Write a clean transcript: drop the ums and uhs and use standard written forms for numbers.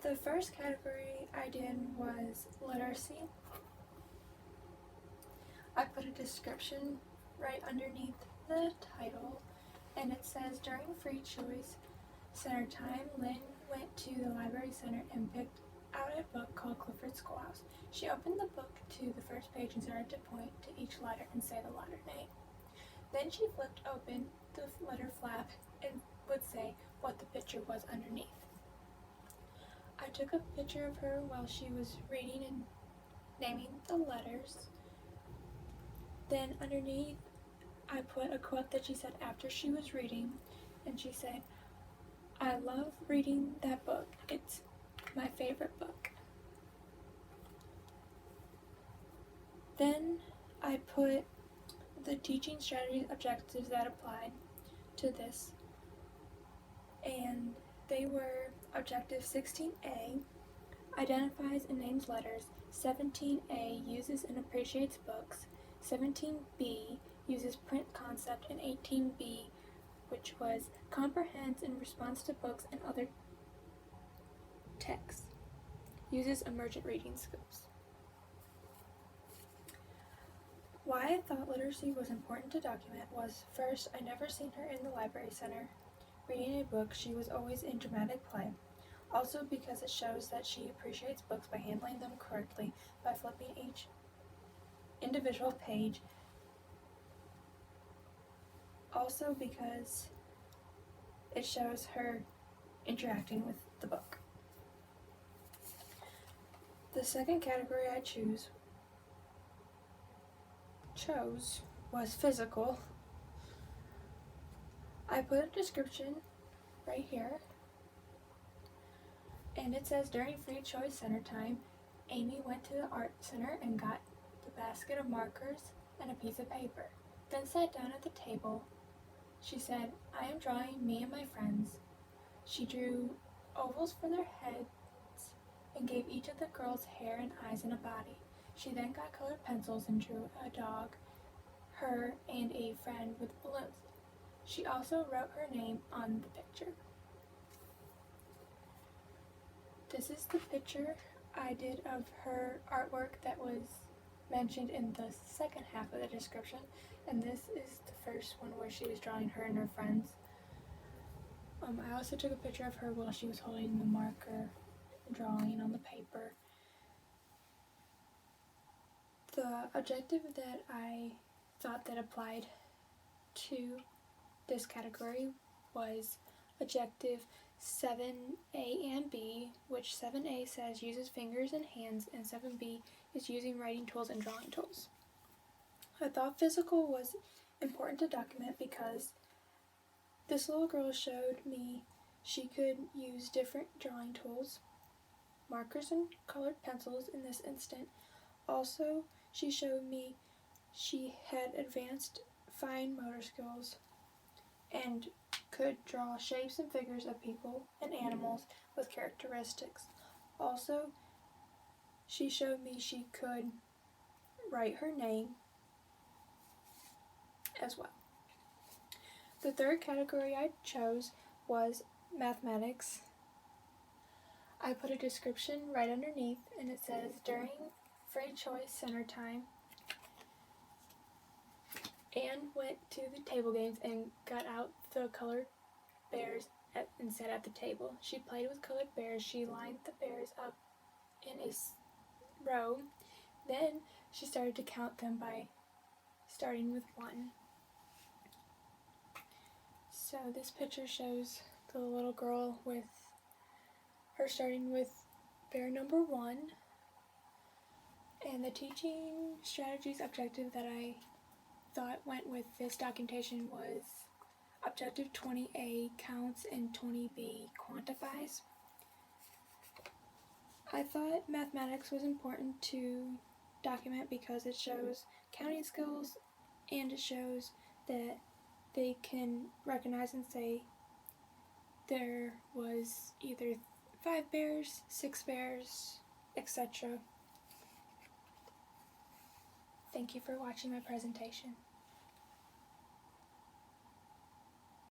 The first category I did was literacy. I put a description right underneath the title, and it says, during free choice center time, Lynn went to the library center and picked out a book called Clifford's Schoolhouse. She opened the book to the first page and started to point to each letter and say the letter name. Then she flipped open the letter flap and would say what the picture was underneath. I took a picture of her while she was reading and naming the letters. Then underneath, I put a quote that she said after she was reading, and she said, "I love reading that book. It's my favorite book." Then I put the teaching strategy objectives that applied to this, and they were Objective 16A, identifies and names letters, 17A, uses and appreciates books, 17B, uses print concept, and 18B, which was comprehends in response to books and other texts, uses emergent reading skills. Why I thought literacy was important to document was, first, I never seen her in the library center reading a book. She was always in dramatic play. Also because it shows that she appreciates books by handling them correctly, by flipping each individual page. Also because it shows her interacting with the book. The second category I chose was physical. I put a description right here, and it says, during free choice center time, Amy went to the art center and got the basket of markers and a piece of paper, then sat down at the table. She said, "I am drawing me and my friends." She drew ovals for their heads and gave each of the girls hair and eyes and a body. She then got colored pencils and drew a dog, her, and a friend with balloons. She also wrote her name on the picture. This is the picture I did of her artwork that was mentioned in the second half of the description, and this is the first one where she was drawing her and her friends. I also took a picture of her while she was holding the marker, drawing on the paper. The objective that I thought that applied to this category was Objective 7A and B, which 7A says uses fingers and hands, and 7B is using writing tools and drawing tools. I thought physical was important to document because this little girl showed me she could use different drawing tools, markers and colored pencils in this instant. Also, she showed me she had advanced fine motor skills and could draw shapes and figures of people and animals with characteristics. Also, she showed me she could write her name as well. The third category I chose was mathematics. I put a description right underneath, and it says, during free choice center time, Anne went to the table games and got out the colored bears and sat at the table. She played with colored bears. She lined the bears up in a row. Then she started to count them by starting with 1. So this picture shows the little girl with her starting with bear number 1. And the teaching strategies objective that I thought went with this documentation was Objective 20A, counts, and 20B, quantifies. I thought mathematics was important to document because it shows counting skills, and it shows that they can recognize and say there was either 5 bears, 6 bears, etc. Thank you for watching my presentation.